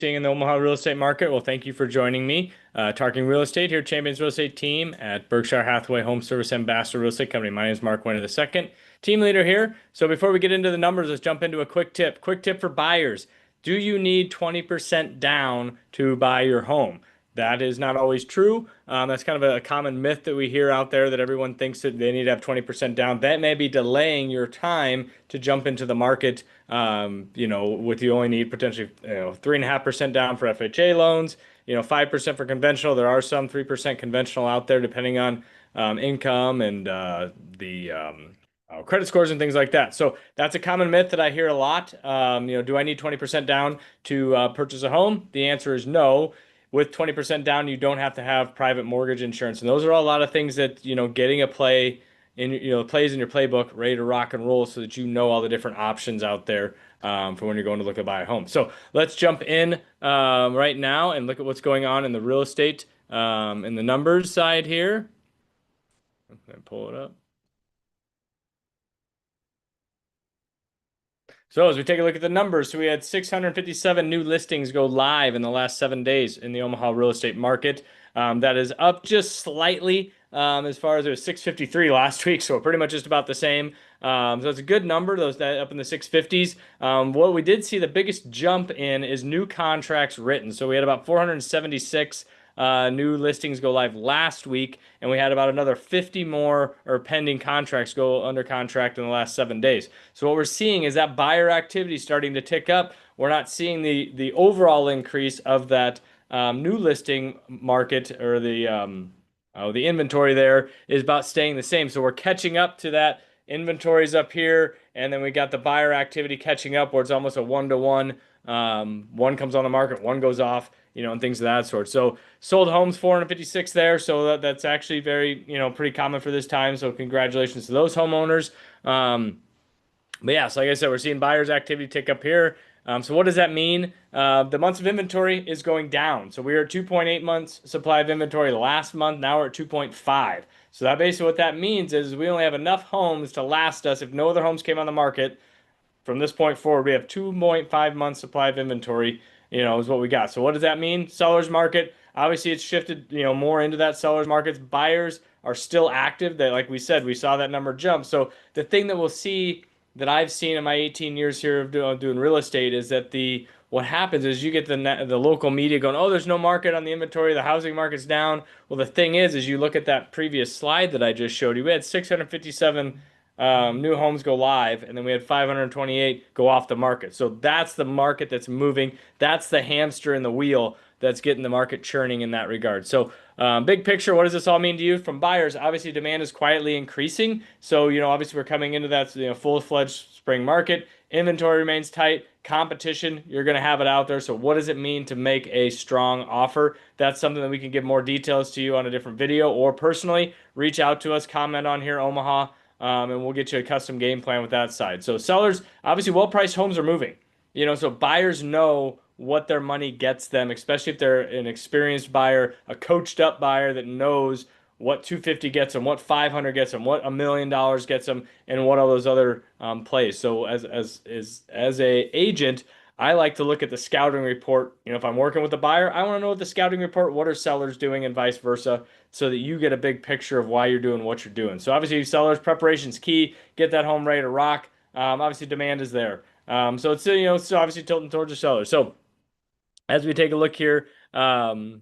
Seeing in the Omaha real estate market. Well, thank you for joining me. Talking real estate here, Champions Real Estate Team at Berkshire Hathaway Home Service Ambassador Real Estate Company. My name is Mark Winter II, team leader here. So before we get into the numbers, let's jump into a quick tip. Quick tip for buyers. Do you need 20% down to buy your home? That is not always true. That's kind of a common myth that we hear out there that everyone thinks that they need to have 20% down. That may be delaying your time to jump into the market. With you only need potentially 3.5% down for FHA loans, 5% for conventional. There are some 3% conventional out there depending on income and the credit scores and things like that. So that's a common myth that I hear a lot. Do I need 20% down to purchase a home? The answer is no. With 20% down, you don't have to have private mortgage insurance. And those are all a lot of things that, getting a play in, plays in your playbook, ready to rock and roll so that you know all the different options out there for when you're going to look to buy a home. So let's jump in right now and look at what's going on in the real estate in the numbers side here. I'm going to pull it up. So as we take a look at the numbers, so we had 657 new listings go live in the last 7 days in the Omaha real estate market. That is up just slightly as far as it was 653 last week, so pretty much just about the same. So it's a good number, those up in the 650s. What we did see the biggest jump in is new contracts written. So we had about 476 new listings go live last week, and we had about another 50 more or pending contracts go under contract in the last 7 days. So what we're seeing is that buyer activity starting to tick up. We're not seeing the overall increase of that new listing market or the inventory there is about staying the same. So we're catching up to that. Inventory's up here, and then we got the buyer activity catching up where it's almost a 1-to-1. One comes on the market, one goes off, and things of that sort. So sold homes 456 there. So that's actually very, pretty common for this time. So congratulations to those homeowners. But yeah, so like I said, we're seeing buyers activity tick up here. So what does that mean? The months of inventory is going down. So we were at 2.8 months supply of inventory last month. Now we're at 2.5. So that basically what that means is we only have enough homes to last us if no other homes came on the market. From this point forward, we have 2.5 months supply of inventory, is what we got. So what does that mean? Seller's market, obviously it's shifted, more into that seller's market. Buyers are still active. They, like we said, we saw that number jump. So the thing that we'll see that I've seen in my 18 years here of doing real estate is that what happens is you get the local media going, oh, there's no market on the inventory, the housing market's down. Well, the thing is you look at that previous slide that I just showed you, we had 657 new homes go live, and then we had 528 go off the market. So that's the market that's moving. That's the hamster in the wheel that's getting the market churning in that regard. So big picture, what does this all mean to you? From buyers, obviously demand is quietly increasing. So, obviously we're coming into that full-fledged spring market. Inventory remains tight. Competition, you're going to have it out there. So what does it mean to make a strong offer? That's something that we can give more details to you on a different video, or personally reach out to us, comment on here, Omaha. And we'll get you a custom game plan with that side. So sellers, obviously well-priced homes are moving. So buyers know what their money gets them, especially if they're an experienced buyer, a coached up buyer that knows what 250 gets them, what 500 gets them, what $1 million gets them, and what all those other plays. So as a agent, I like to look at the scouting report. If I'm working with a buyer, I want to know what the scouting report, what are sellers doing, and vice versa, so that you get a big picture of why you're doing what you're doing. So obviously, sellers preparation's key. Get that home ready to rock. Obviously, demand is there. So it's it's obviously tilting towards the seller. So as we take a look here, we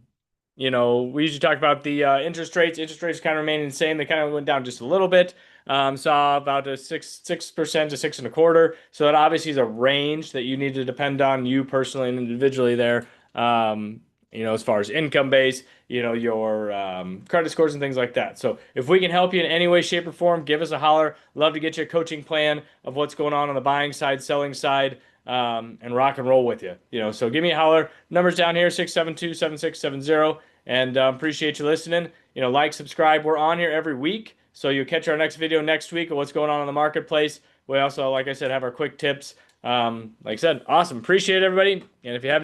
usually talk about the interest rates. Interest rates kind of remain the same. They kind of went down just a little bit. Saw about a 6% to 6.25%. So that obviously is a range that you need to depend on you personally and individually there. As far as income base, your credit scores and things like that. So if we can help you in any way, shape, or form, give us a holler. Love to get you a coaching plan of what's going on the buying side, selling side, and rock and roll with you. So give me a holler. Numbers down here, 672-7670. And appreciate you listening. Like, subscribe. We're on here every week. So you'll catch our next video next week of what's going on in the marketplace. We also, like I said, have our quick tips. Like I said, awesome. Appreciate it, everybody. And if you have